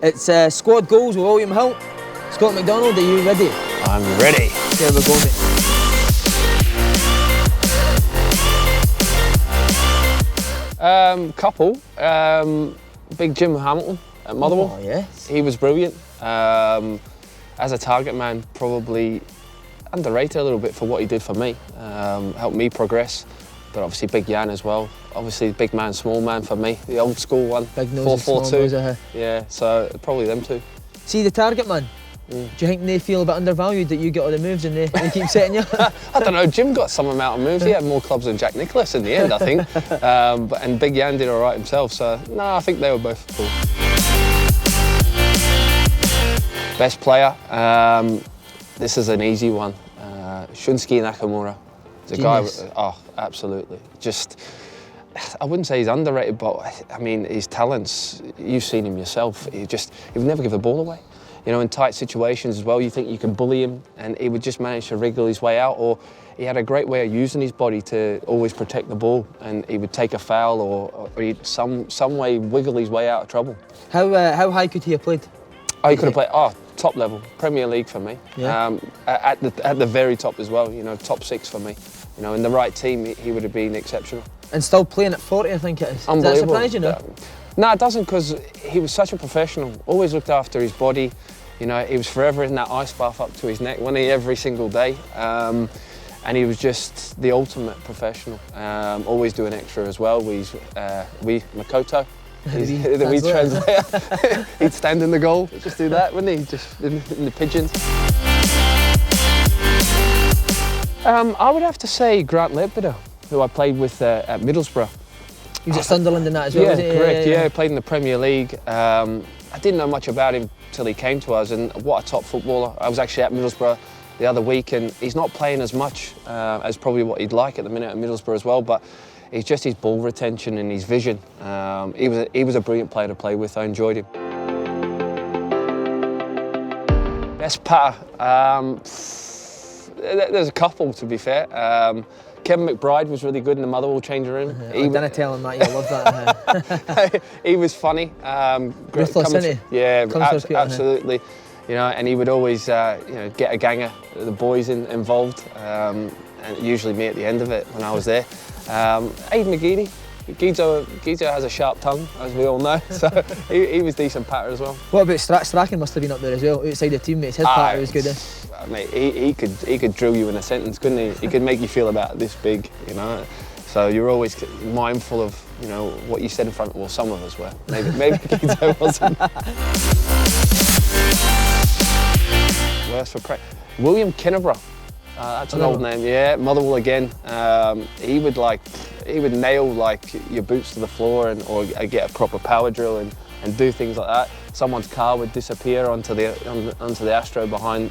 It's squad goals with William Hill. Scott McDonald, are you ready? I'm ready. There we go, mate. Couple. Big Jim Hamilton at Motherwell. Oh, yes. He was brilliant. As a target man, probably underrated a little bit for what he did for me. Helped me progress. But obviously Big Jan as well. Obviously big man, small man for me. The old school one. Big nose, 4-4-2. Yeah, so probably them two. See the target man? Do you think they feel a bit undervalued that you get all the moves and they keep setting you? I don't know, Jim got some amount of moves. He had more clubs than Jack Nicklaus in the end, I think. And Big Jan did all right himself, so no, I think they were both cool. Best player, this is an easy one. Shunsuke Nakamura. The guy, oh, absolutely. Just, I wouldn't say he's underrated, but I mean, his talents, you've seen him yourself. He would never give the ball away. You know, in tight situations as well, you think you can bully him and he would just manage to wriggle his way out, or he had a great way of using his body to always protect the ball, and he would take a foul or he'd some way wiggle his way out of trouble. How high could he have played? Oh, he could have played, top level, Premier League for me. Yeah. At the very top as well, you know, top 6 for me. You know, in the right team, he would have been exceptional. And still playing at 40, I think it is. Unbelievable. Does that surprise you, no? No, it doesn't, because he was such a professional. Always looked after his body. You know, he was forever in that ice bath up to his neck, wasn't he, every single day. And he was just the ultimate professional. Always doing extra as well. Makoto. The wee translator. He'd stand in the goal, just do that, wouldn't he? Just in the pigeons. I would have to say Grant Ledbetter, who I played with at Middlesbrough. He was at Sunderland and that as well, Yeah, was he? correct, yeah, played in the Premier League. I didn't know much about him till he came to us, and what a top footballer. I was actually at Middlesbrough the other week, and he's not playing as much as probably what he'd like at the minute at Middlesbrough as well, but it's just his ball retention and his vision. He was a brilliant player to play with. I enjoyed him. Best patter. There's a couple, to be fair. Kevin McBride was really good in the Motherwell changing room. I didn't tell him that, you love that. He was funny. Ruthless, isn't he? Yeah, absolutely. You know, and he would always get a gang of the boys involved, and usually me at the end of it when I was there. Aidan McGeady. Gizo has a sharp tongue, as we all know, so he was decent patter as well. What about Strachan? Must have been up there as well, outside the teammates. His patter was good, Mate, he could drill you in a sentence, couldn't he? He could make you feel about this big, you know. So you're always mindful of, you know, what you said in front of. Well, some of us were. Maybe Gizo wasn't. Worse for prey. William Kinneborough. That's an old name, yeah. Motherwell again. He would nail your boots to the floor, or get a proper power drill and do things like that. Someone's car would disappear onto the Astro behind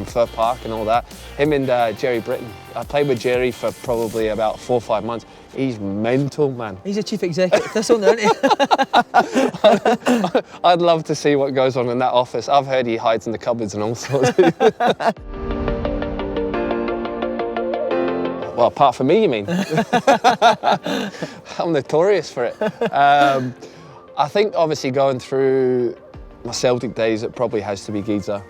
Firth Park and all that. Him and Jerry Britton. I played with Jerry for probably about 4 or 5 months. He's mental, man. He's a chief executive. That's on there, isn't he? I'd love to see what goes on in that office. I've heard he hides in the cupboards and all sorts. Well, apart from me, you mean? I'm notorious for it. I think obviously going through my Celtic days, it probably has to be Gizo.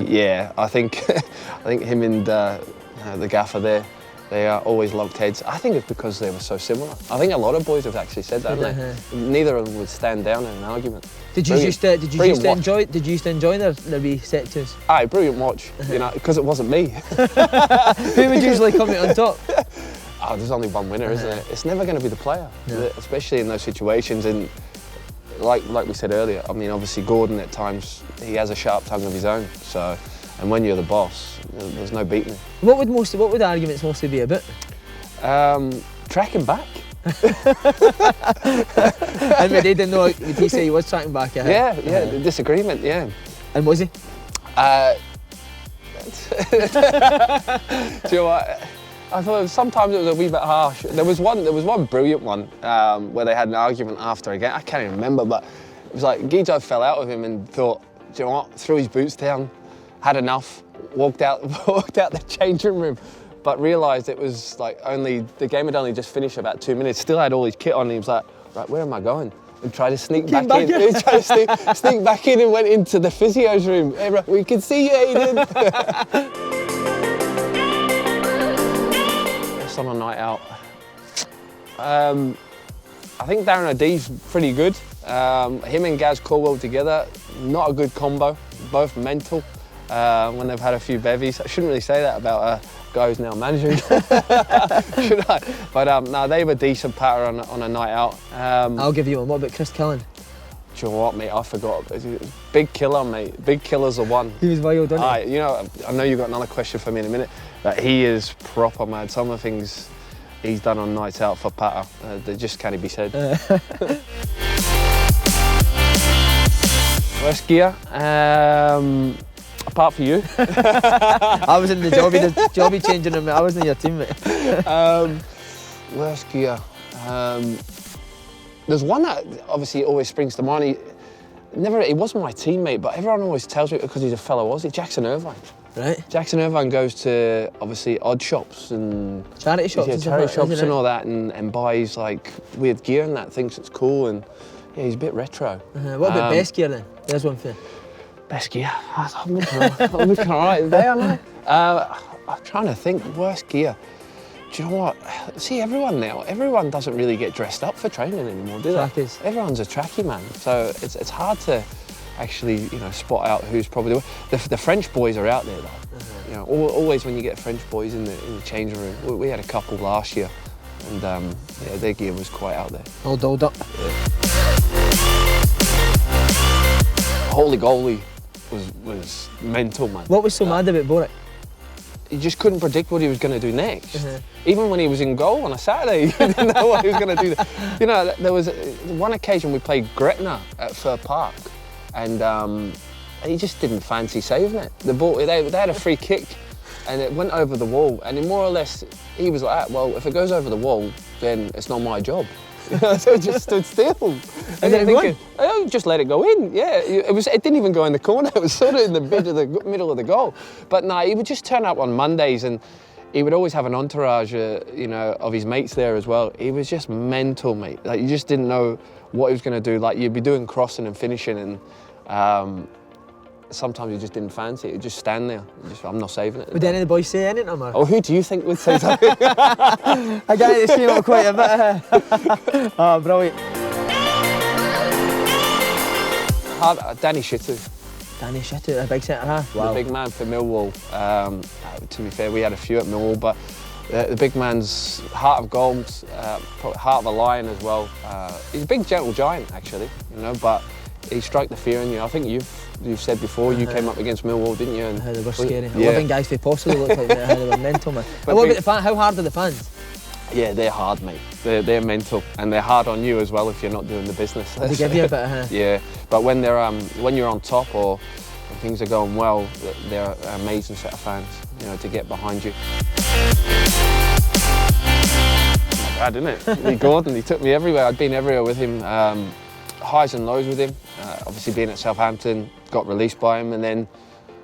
Yeah, I think him and the gaffer there, they are always locked heads. I think it's because they were so similar. I think a lot of boys have actually said that, haven't they? Neither of them would stand down in an argument. Did you used to enjoy their wee set twos? Aye, brilliant watch, you know, because it wasn't me. Who would usually come out on top? Oh, there's only one winner, isn't it? It's never going to be the player, especially in those situations. And like we said earlier, I mean, obviously Gordon at times, he has a sharp tongue of his own. So, and when you're the boss, there's no beating him. What would the arguments mostly be about? Tracking back. And they didn't know. Did he say he was tracking back? Yeah, the disagreement, yeah. And was he? Do you know what? I thought sometimes it was a wee bit harsh. There was one brilliant one where they had an argument after again. I can't even remember, but it was like Gizo fell out with him and thought, do you know what? Threw his boots down, had enough, walked out the changing room, but realised it was like the game had only just finished about 2 minutes. Still had all his kit on. And he was like, right, where am I going? and tried to sneak back in. He tried to sneak back in and went into the physio's room. We can see you, Aiden. It's on a night out. I think Darren O'Dee's pretty good. Him and Gaz Caldwell together, not a good combo. Both mental when they've had a few bevies. I shouldn't really say that about a guy who's now managing, should I? But no, they were decent patter on a night out. I'll give you one. What about Chris Killen? Do you know what, mate? I forgot. Big killer, mate. Big killer's the one. He was wild, wasn't he? You know, I know you've got another question for me in a minute, but he is proper mad. Some of the things he's done on nights out for patter, they just can't be said. Worst gear, apart from you. I was in the jobby changing room, I wasn't your teammate. Worst gear. There's one that obviously always springs to mind. He wasn't my teammate, but everyone always tells me because he's a fellow Aussie, Jackson Irvine. Right. Jackson Irvine goes to obviously odd shops and charity shops, and all that, and buys like weird gear and that, thinks it's cool, and yeah, he's a bit retro. What about best gear then? There's one for you. Best gear. I'm looking all right there, am I? I'm trying to think. Worst gear. Do you know what? See, everyone doesn't really get dressed up for training anymore, do they? Trackies. Everyone's a trackie man, so it's hard to actually, you know, spot out who's probably the French boys are out there though. You know, always when you get French boys in the changing room. We had a couple last year, and yeah, their gear was quite out there. All dolled up. Holy goalie was mental, man. What was so mad about Boruc? You just couldn't predict what he was going to do next. Even when he was in goal on a Saturday, you didn't know what he was going to do. You know, there was one occasion we played Gretna at Fir Park, and he just didn't fancy saving it. The ball, they had a free kick, and it went over the wall, and more or less, he was like, well, if it goes over the wall, then it's not my job. So it just stood still. And then thinking, oh, just let it go in. Yeah, it didn't even go in the corner. It was sort of in the middle of the goal. But no, he would just turn up on Mondays, and he would always have an entourage, you know, of his mates there as well. He was just mental, mate. Like, you just didn't know what he was going to do. Like, you'd be doing crossing and finishing, and sometimes you just didn't fancy it. You'd just stand there. I'm not saving it. Would any of the boys say anything to him? Oh, who do you think would say something? I got it, this came up quite a bit. Oh, brilliant. Danny Shittu. Danny Shittu, a big centre-half. Wow. The big man for Millwall. To be fair, we had a few at Millwall, but the big man's heart of gold, heart of a lion as well. He's a big, gentle giant, actually, you know, but he struck the fear in you. I think you've said before, you came up against Millwall, didn't you? And they were scary. 11 guys they possibly looked like they were mental, man. And what about the fans? How hard are the fans? Yeah, they're hard, mate. They're mental, and they're hard on you as well if you're not doing the business. They give you a bit of Yeah, but when you're on top or when things are going well, they're an amazing set of fans, you know, to get behind you. My dad, isn't it? Lee Gordon, he took me everywhere. I'd been everywhere with him. Highs and lows with him. Obviously being at Southampton, got released by him, and then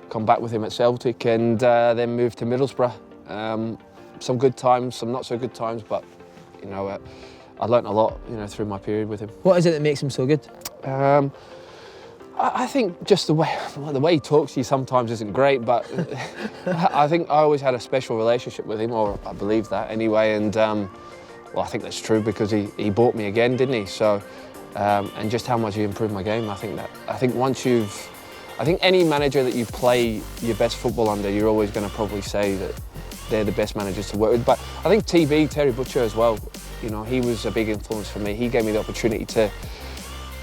come back with him at Celtic, and then moved to Middlesbrough. Some good times, some not so good times, but you know, I learnt a lot, you know, through my period with him. What is it that makes him so good? I think just the way he talks to you sometimes isn't great, but I think I always had a special relationship with him, or I believe that anyway. And well, I think that's true because he bought me again, didn't he? So. And just how much he improved my game. I think any manager that you play your best football under, you're always going to probably say that they're the best managers to work with. But I think Terry Butcher as well, you know, he was a big influence for me. He gave me the opportunity to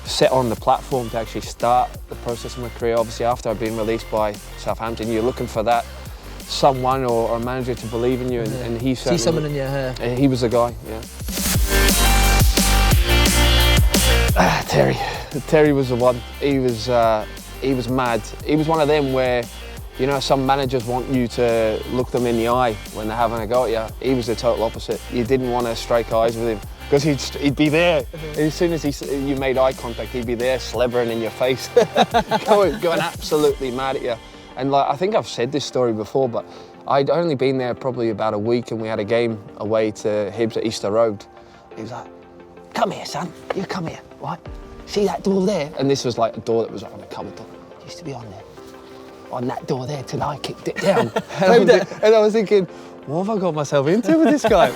set on the platform to actually start the process of my career. Obviously, after I'd been released by Southampton, you're looking for that someone or a manager to believe in you, and he certainly... See someone in your hair. He was the guy, yeah. Terry was the one. He was mad. He was one of them where, you know, some managers want you to look them in the eye when they're having a go at you. He was the total opposite. You didn't want to strike eyes with him because he'd be there. As soon as you made eye contact, he'd be there slevering in your face, going absolutely mad at you. And like, I think I've said this story before, but I'd only been there probably about a week, and we had a game away to Hibs at Easter Road. He was like, "Come here, son. You come here." right, see that door there? And this was like a door that was on a cupboard door. It used to be on there, on that door there till I kicked it down. And I was thinking, what have I got myself into with this guy?